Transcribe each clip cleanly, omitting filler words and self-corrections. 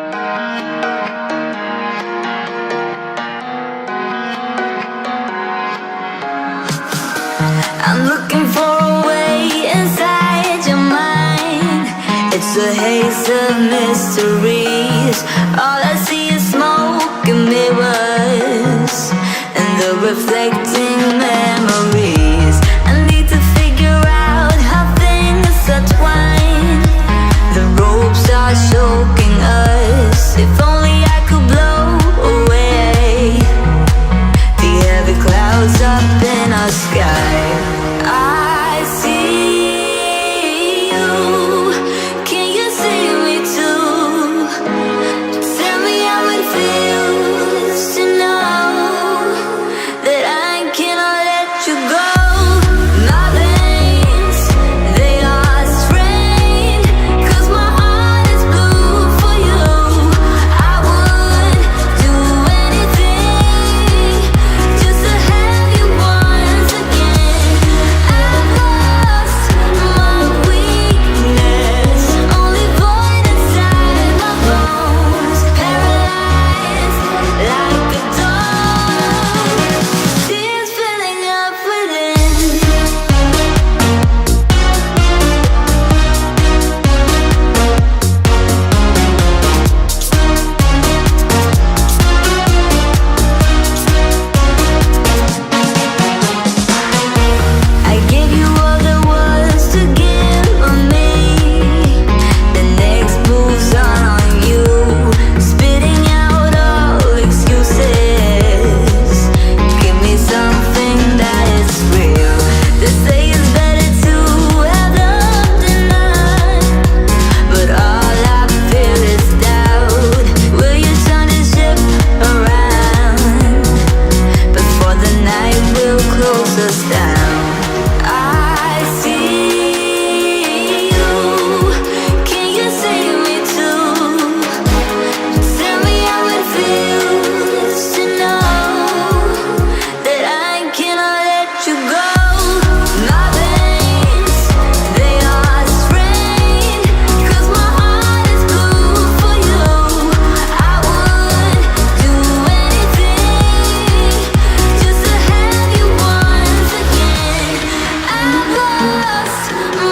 I'm looking for a way inside your mind. It's a haze of mysteries. All I see is smoke and mirrors, and the reflecting memories. I need to figure out how things are twined. The ropes are choking us. If only I could blow away the heavy clouds up in our sky. I see you. Can you see me too? Tell me how it feels to know that I cannot let you go. My veins, they are strained, 'cause my heart is blue for you. I would do anything just to have you once again. I've lost my weakness, only void inside my bones, paralyzed like a dog, tears filling up within. I gave you all there was to give of me. The next moves on you, spitting out all excuses. Give me something that is real. They say it's better to have love than none, but all I feel is doubt. Will you turn the ship around before the night will close us down? I see you. Can you see me too? Tell me how it feels to know that I cannot let you go. My veins, they are strained, 'cause my heart is blue for you. I would do anything just to have you once again. I've lost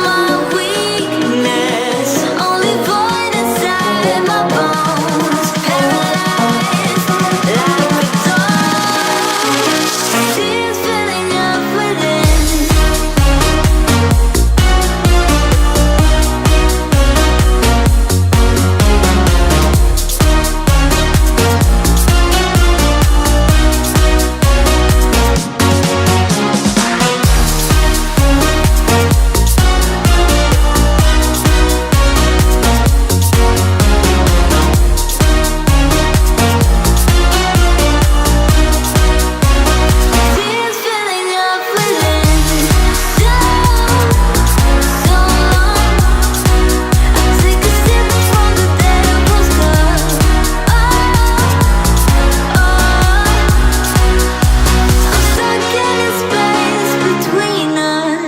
my weakness, only void inside my bones, paralyzed like a dog, tears filling up within. Tears filling up within. So long. I take a sip from the devil's cup. I'm stuck in a space between us.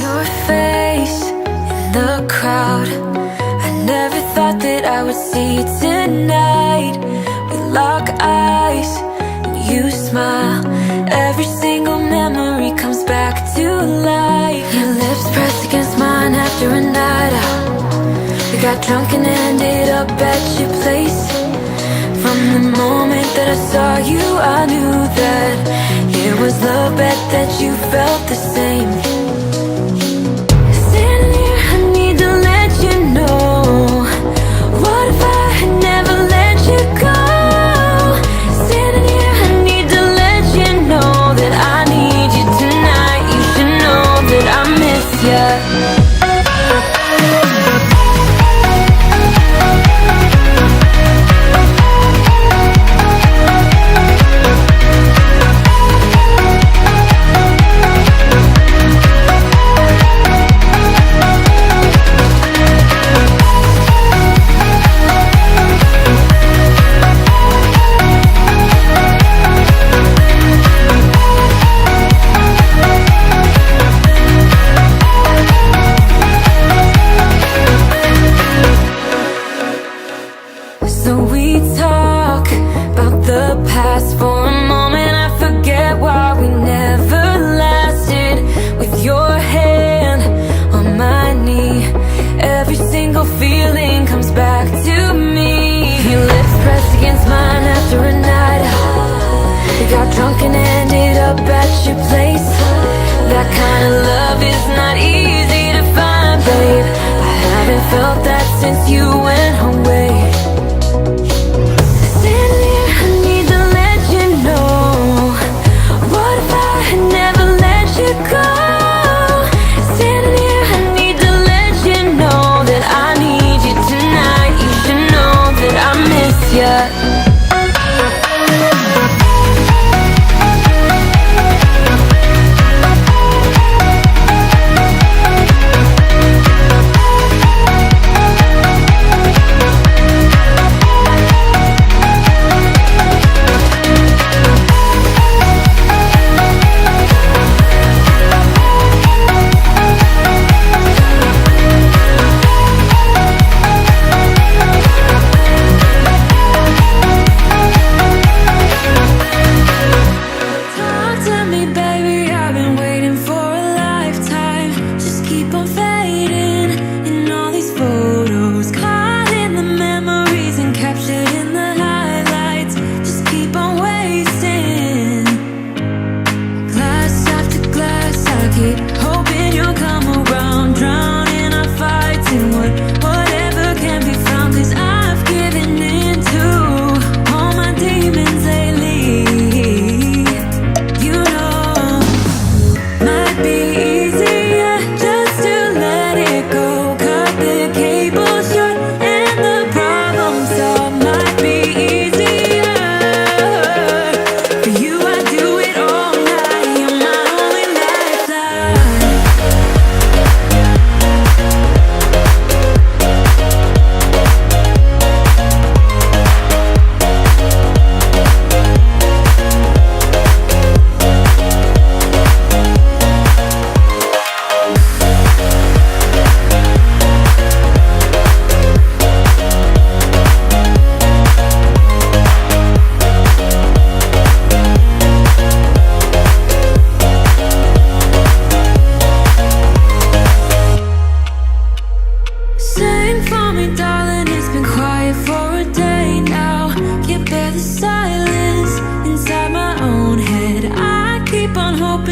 Your face in the crowd. I never thought that I would see you tonight. We lock eyes and you smile. Every single memory comes back to life. Your lips pressed against mine after a night out. We got drunk and ended up at your place. From the moment that I saw you, I knew that it was love, bet that you felt the same. Standing here, I need to let you know. What if I had never let you go? Standing here, I need to let you know that I need you tonight. You should know that I miss you. So we talk about the past for a moment. I forget why we never lasted. With your hand on my knee, every single feeling comes back to me. Your lips pressed against mine after a night out. We got drunk and ended up at your place. That kind of love is not easy to find, babe. I haven't felt that since you went away. Standing here, I need to let you know, what if I had never let you go? Standing here, I need to let you know that I need you tonight. You should know that I miss you.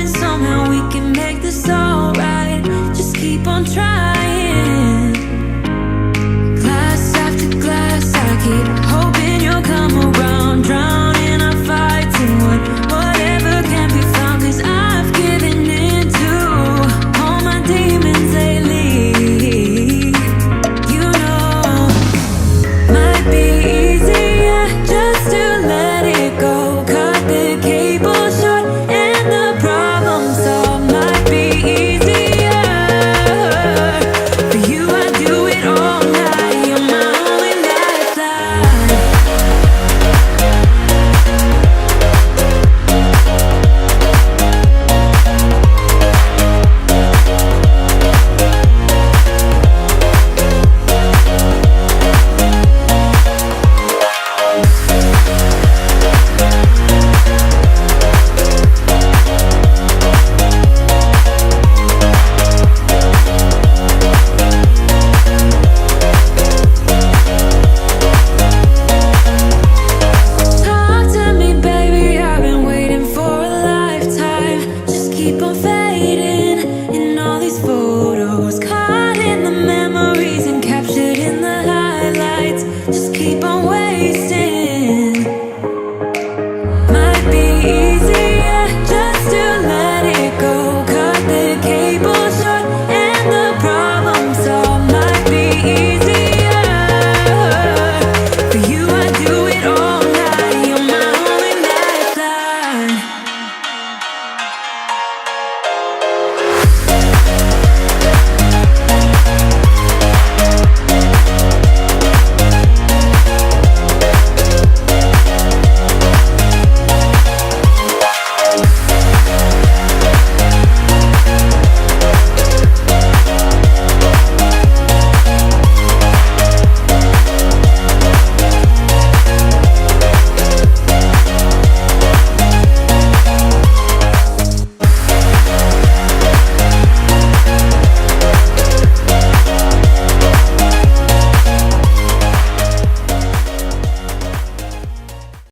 Somehow we can make this alright. Just keep on trying.